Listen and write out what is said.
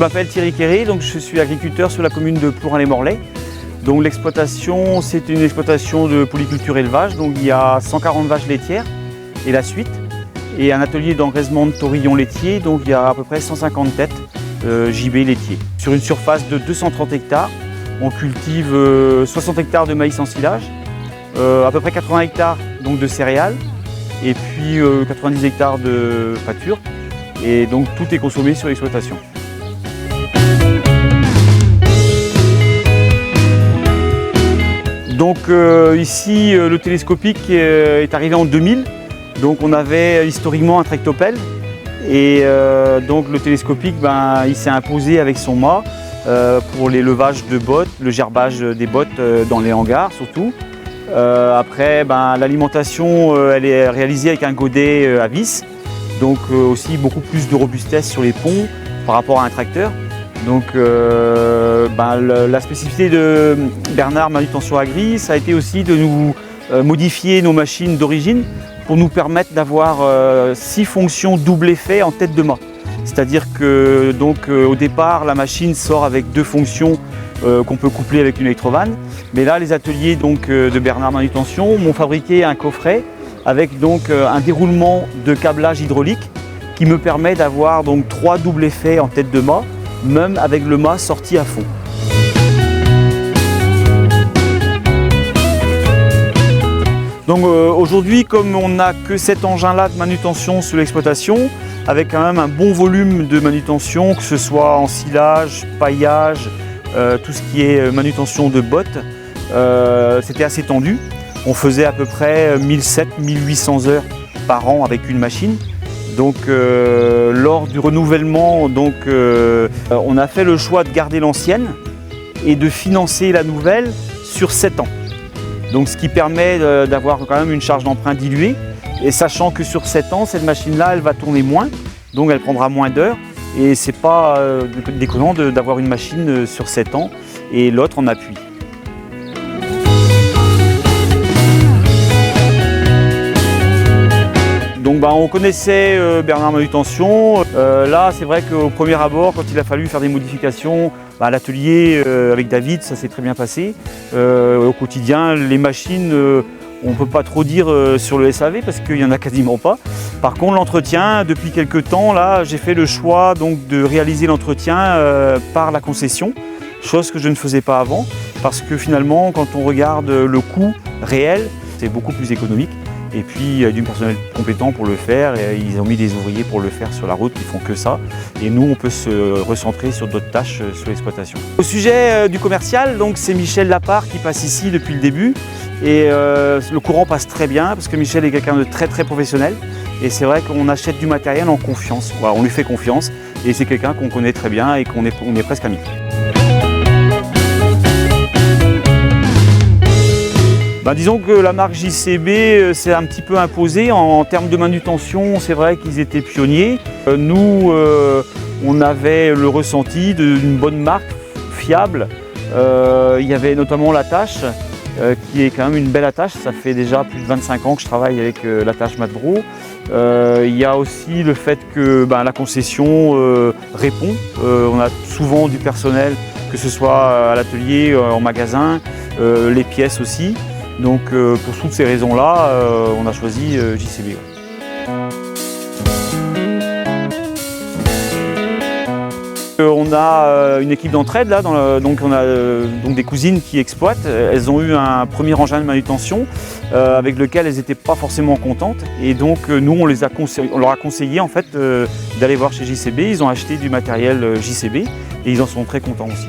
m'appelle Thierry Quéré, donc je suis agriculteur sur la commune de Plourin-les-Morlaix. Donc l'exploitation, c'est une exploitation de polyculture élevage, donc il y a 140 vaches laitières et la suite, et un atelier d'engraissement de taurillons laitiers, donc il y a à peu près 150 têtes JB laitiers. Sur une surface de 230 hectares, on cultive 60 hectares de maïs en silage, à peu près 80 hectares donc, de céréales, et puis 90 hectares de pâture, et donc tout est consommé sur l'exploitation. Donc ici, le télescopique est arrivé en 2000. Donc on avait historiquement un tractopelle. Et donc le télescopique, il s'est imposé avec son mât pour les de bottes, le gerbage des bottes dans les hangars surtout. Après, l'alimentation, elle est réalisée avec un godet à vis. Donc aussi beaucoup plus de robustesse sur les ponts par rapport à un tracteur. Donc la spécificité de Bernard Manutention Agri, ça a été aussi de nous modifier nos machines d'origine pour nous permettre d'avoir 6 fonctions double effet en tête de mât. C'est-à-dire que au départ, la machine sort avec 2 fonctions qu'on peut coupler avec une électrovanne. Mais là, les ateliers de Bernard Manutention m'ont fabriqué un coffret avec un déroulement de câblage hydraulique qui me permet d'avoir 3 double effets en tête de mât, même avec le mât sorti à fond. Donc aujourd'hui, comme on n'a que cet engin-là de manutention sur l'exploitation, avec quand même un bon volume de manutention, que ce soit en silage, paillage, tout ce qui est manutention de bottes, c'était assez tendu. On faisait à peu près 1700-1800 heures par an avec une machine. Donc lors du renouvellement, on a fait le choix de garder l'ancienne et de financer la nouvelle sur 7 ans. Donc ce qui permet d'avoir quand même une charge d'emprunt diluée, et sachant que sur 7 ans, cette machine-là, elle va tourner moins, donc elle prendra moins d'heures, et c'est pas déconnant d'avoir une machine sur 7 ans et l'autre en appui. Donc on connaissait Bernard Manutention. Là, c'est vrai qu'au premier abord, quand il a fallu faire des modifications, l'atelier avec David, ça s'est très bien passé. Au quotidien, les machines, on ne peut pas trop dire sur le SAV parce qu'il n'y en a quasiment pas. Par contre, l'entretien, depuis quelques temps, là, j'ai fait le choix de réaliser l'entretien par la concession, chose que je ne faisais pas avant, parce que finalement, quand on regarde le coût réel, c'est beaucoup plus économique. Et puis il y a du personnel compétent pour le faire, et ils ont mis des ouvriers pour le faire sur la route qui font que ça. Et nous, on peut se recentrer sur d'autres tâches sur l'exploitation. Au sujet du commercial, c'est Michel Lapart qui passe ici depuis le début. Et le courant passe très bien parce que Michel est quelqu'un de très professionnel. Et c'est vrai qu'on achète du matériel en confiance. Voilà, on lui fait confiance et c'est quelqu'un qu'on connaît très bien et qu'on est presque amis. Disons que la marque JCB s'est un petit peu imposée en termes de manutention. C'est vrai qu'ils étaient pionniers. Nous, on avait le ressenti d'une bonne marque, fiable. Il y avait notamment l'Attache, qui est quand même une belle attache. Ça fait déjà plus de 25 ans que je travaille avec l'Attache Matbro. Il y a aussi le fait que la concession répond. On a souvent du personnel, que ce soit à l'atelier, en magasin, les pièces aussi. Donc pour toutes ces raisons-là, on a choisi JCB. On a une équipe d'entraide là, on a des cousines qui exploitent. Elles ont eu un premier engin de manutention avec lequel elles n'étaient pas forcément contentes. Et donc nous, on leur a conseillé en fait d'aller voir chez JCB. Ils ont acheté du matériel JCB et ils en sont très contents aussi.